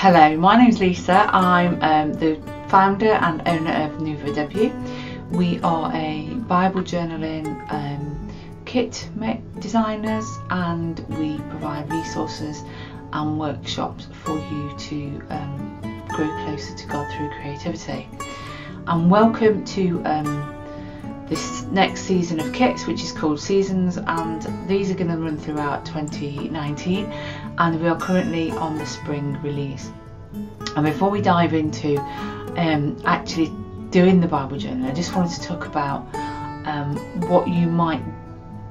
Hello, my name's Lisa. I'm the founder and owner of Nouveau Debut. We are a Bible journaling kit designers, and we provide resources and workshops for you to grow closer to God through creativity. And welcome to this next season of kits, which is called Seasons, and these are going to run throughout 2019, and we are currently on the spring release. And before we dive into actually doing the Bible journal, I just wanted to talk about what you might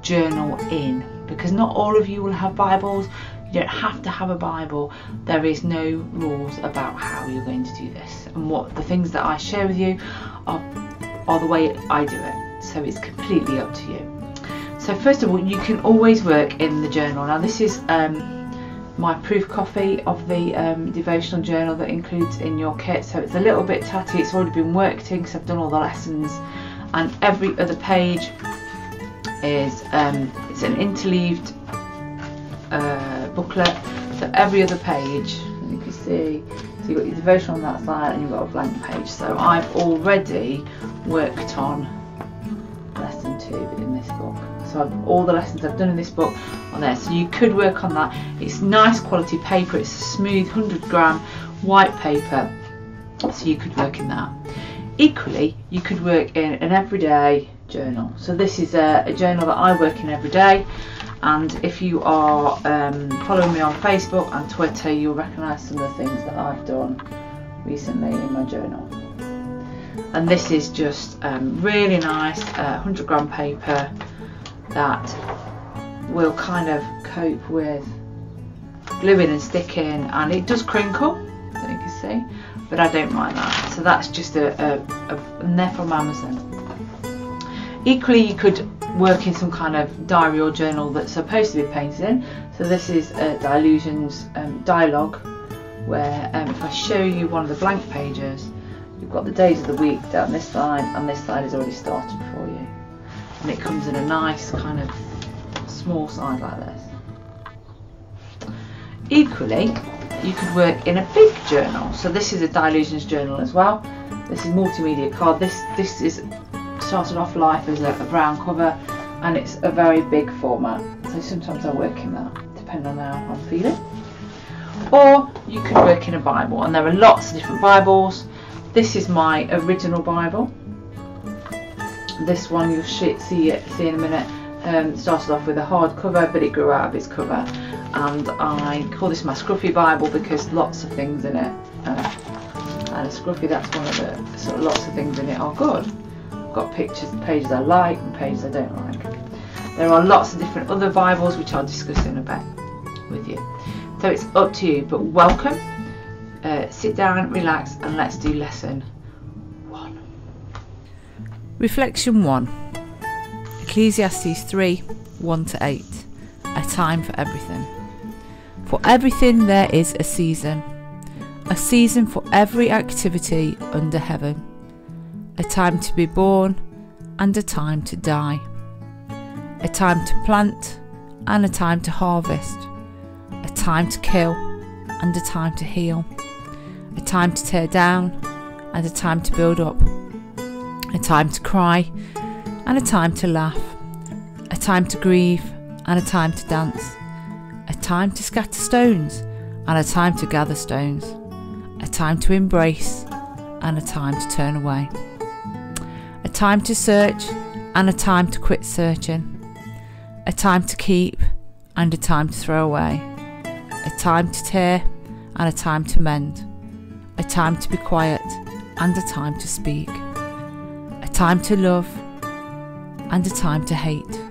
journal in, because not all of you will have Bibles. You don't have to have a Bible. There is no rules about how you're going to do this, and what the things that I share with you are the way I do it. So it's completely up to you. So first of all, you can always work in the journal. Now this is my proof copy of the devotional journal that includes in your kit. So it's a little bit tatty. It's already been worked in because I've done all the lessons, and every other page is it's an interleaved booklet. So every other page, you can see, so you've got your devotional on that side and you've got a blank page. So I've already worked on lesson 2 in this book. So all the lessons I've done in this book on there. So you could work on that. It's nice quality paper. It's a smooth 100-gram white paper. So you could work in that. Equally, you could work in an everyday journal. So this is a journal that I work in every day. And if you are following me on Facebook and Twitter, you'll recognise some of the things that I've done recently in my journal. And this is just really nice 100-gram paper that will kind of cope with gluing and sticking, and it does crinkle, that you can see, but I don't mind that. So that's just and they're from Amazon. Equally, you could work in some kind of diary or journal that's supposed to be painted in. So this is a Dilutions dialogue, where if I show you one of the blank pages, you've got the days of the week down this side, and this side is already started for you, and it comes in a nice kind of small size like this. Equally, you could work in a big journal. So this is a Dilutions journal as well. This is multimedia card. This is started off life as a brown cover, and it's a very big format. So sometimes I work in that, depending on how I'm feeling. Or you could work in a Bible, and there are lots of different Bibles. This is my original Bible. This one you'll see in a minute. Started off with a hard cover, but it grew out of its cover, and I call this my scruffy Bible because lots of things in it. And a scruffy, that's one of the sort of lots of things in it are good. I've got pictures, pages I like and pages I don't like. There are lots of different other Bibles which I'll discuss in a bit with you. So it's up to you, but welcome. Sit down, relax, and let's do lesson 1. Reflection 1. Ecclesiastes 3, 1-8. A time for everything. For everything there is a season for every activity under heaven. A time to be born and a time to die. A time to plant and a time to harvest. A time to kill and a time to heal. A time to tear down and a time to build up. A time to cry and a time to laugh. A time to grieve and a time to dance. A time to scatter stones and a time to gather stones. A time to embrace and a time to turn away. A time to search and a time to quit searching. A time to keep and a time to throw away. A time to tear and a time to mend. A time to be quiet and a time to speak. A time to love and a time to hate.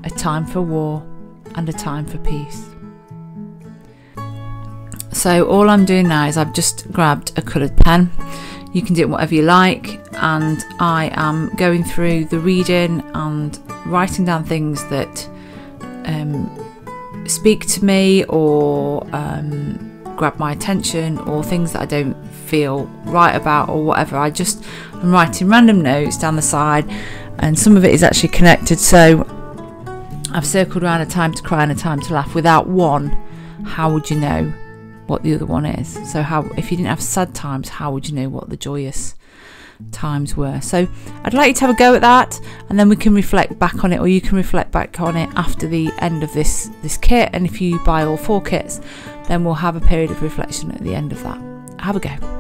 A time for war and a time for peace. So all I'm doing now is I've just grabbed a coloured pen. You can do it whatever you like, and I am going through the reading and writing down things that speak to me or grab my attention, or things that I don't feel right about or whatever. I'm writing random notes down the side, and some of it is actually connected. So I've circled around a time to cry and a time to laugh. Without one, how would you know what the other one is. So how, if you didn't have sad times, how would you know what the joyous times were? So I'd like you to have a go at that, and then we can reflect back on it, or you can reflect back on it after the end of this kit. And if you buy all 4 kits, then we'll have a period of reflection at the end of that. Have a go.